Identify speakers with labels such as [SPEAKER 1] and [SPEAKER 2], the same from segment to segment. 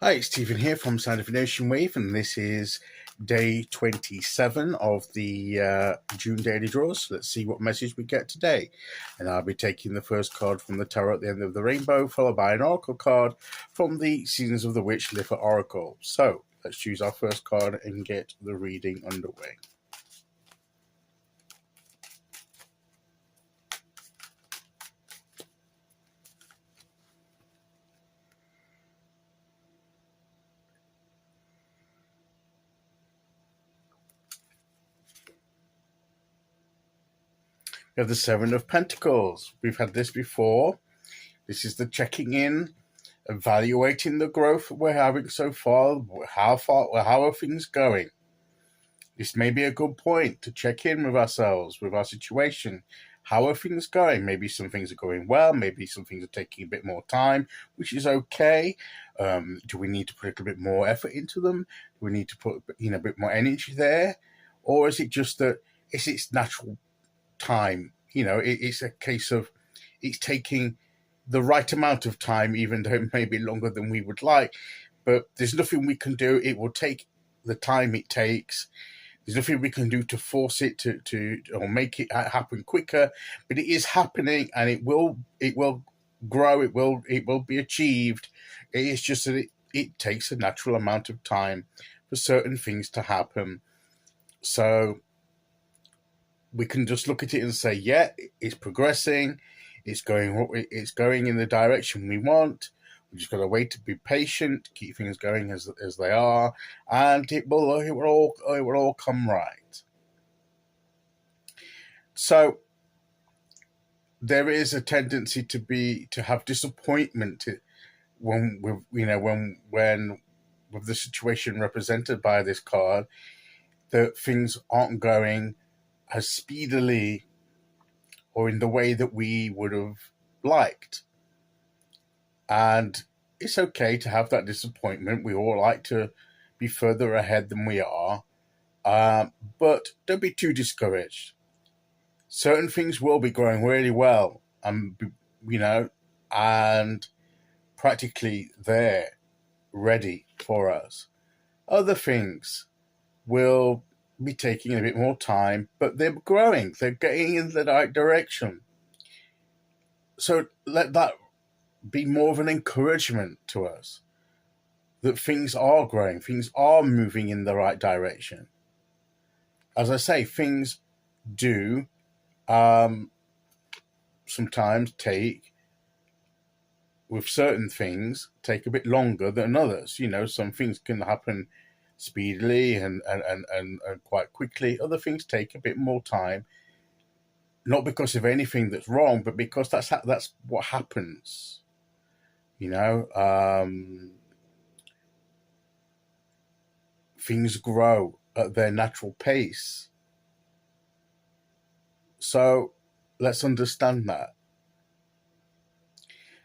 [SPEAKER 1] Hi, it's Stephen here from Sound of Nation Wave, and this is day 27 of the June daily draws. Let's see what message we get today. And I'll be taking the first card from the Tarot at the End of the Rainbow, followed by an Oracle card from the Seasons of the Witch Litha Oracle. So let's choose our first card and get the reading underway. We have the Seven of Pentacles. We've had this before. This is the checking in, evaluating the growth we're having so far. How are things going? This may be a good point to check in with ourselves, with our situation. How are things going? Maybe some things are going well. Maybe some things are taking a bit more time, which is okay. Do we need to put a little bit more effort into them? Do we need to put a bit more energy there? Or is it just that it's its natural time? It's a case of it's taking the right amount of time, even though it may be longer than we would like. But there's nothing we can do. It will take the time it takes. There's nothing we can do to force it to or make it happen quicker. But it is happening, and it will grow. It will be achieved. It is just that it takes a natural amount of time for certain things to happen. So we can just look at it and say, yeah, it's progressing. It's going in the direction we want. We just got to wait to be patient, keep things going as they are, and it will all come right. So there is a tendency to have disappointment when with the situation represented by this card, that things aren't going as speedily or in the way that we would have liked. And it's okay to have that disappointment. We all like to be further ahead than we are. But don't be too discouraged. Certain things will be going really well, and practically there, ready for us. Other things will be taking a bit more time, but they're growing. They're getting in the right direction. So let that be more of an encouragement to us that things are growing, things are moving in the right direction. As I say, things do sometimes with certain things, take a bit longer than others. Some things can happen speedily and quite quickly. Other things take a bit more time, not because of anything that's wrong, but because that's what happens. Things grow at their natural pace. So let's understand that.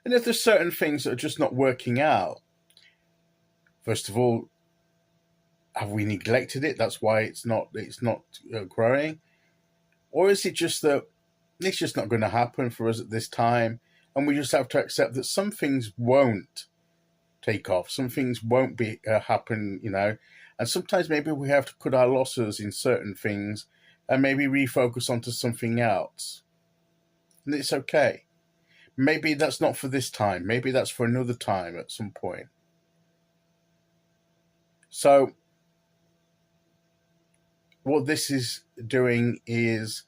[SPEAKER 1] And if there's certain things that are just not working out, first of all, have we neglected it? That's why it's not growing? Or is it just that it's just not going to happen for us at this time, and we just have to accept that some things won't take off, some things won't be happen, and sometimes maybe we have to cut our losses in certain things and maybe refocus onto something else. And it's okay. Maybe that's not for this time. Maybe that's for another time at some point. So what this is doing is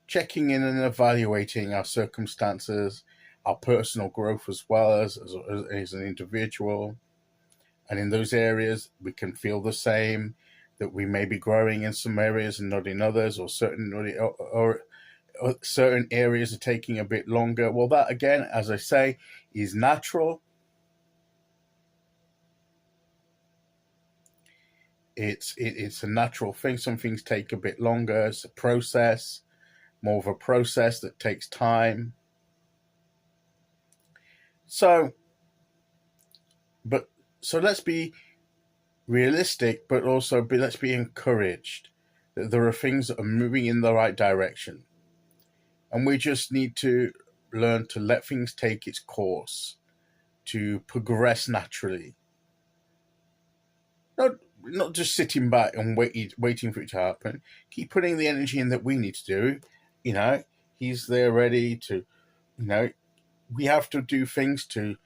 [SPEAKER 1] checking in and evaluating our circumstances, our personal growth as well as an individual. And in those areas, we can feel the same, that we may be growing in some areas and not in others, or certain areas are taking a bit longer. Well, that, again, as I say, is natural. It's a natural thing. Some things take a bit longer. It's a process, more of a process that takes time. So let's be realistic, but also let's be encouraged that there are things that are moving in the right direction. And we just need to learn to let things take its course, to progress naturally. not just sitting back and waiting for it to happen. Keep putting the energy in that we need to do. You know, he's there ready to, you know, we have to do things to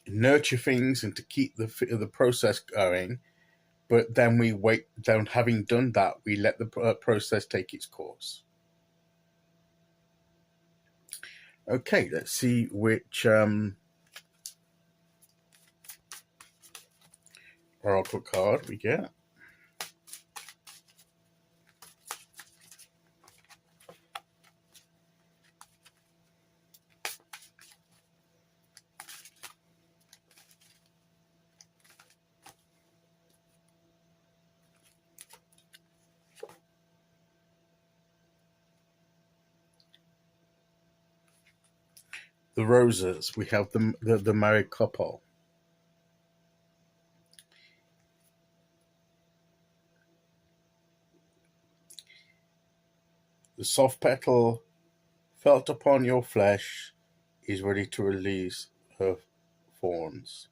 [SPEAKER 1] nurture things and to keep the process going. But then we wait. Then, having done that, we let the process take its course. Okay, let's see which oracle card we get. The roses. We have the married couple. The soft petal felt upon your flesh is ready to release her thorns.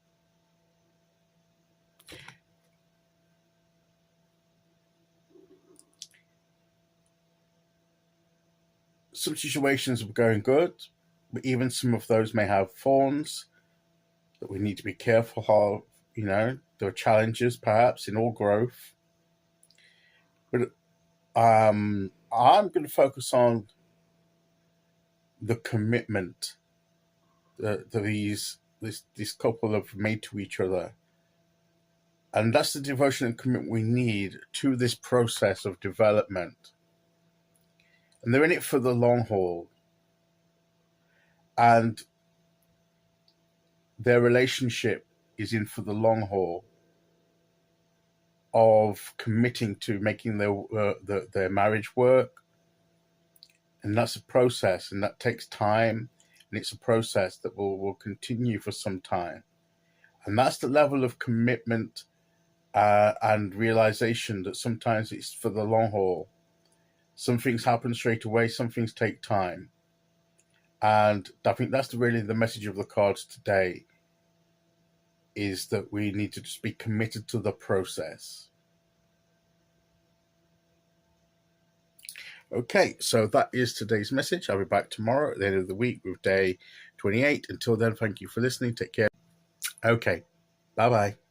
[SPEAKER 1] Some situations are going good, but even some of those may have thorns that we need to be careful of. You know, there are challenges perhaps in all growth. But I'm going to focus on the commitment that this couple have made to each other. And that's the devotion and commitment we need to this process of development. And they're in it for the long haul. And their relationship is in for the long haul of committing to making their marriage work. And that's a process, and that takes time, and it's a process that will continue for some time. And that's the level of commitment and realization that sometimes it's for the long haul. Some things happen straight away, some things take time. And I think that's really the message of the cards today, is that we need to just be committed to the process. Okay, so that is today's message. I'll be back tomorrow at the end of the week with day 28. Until then, thank you for listening. Take care. Okay, bye-bye.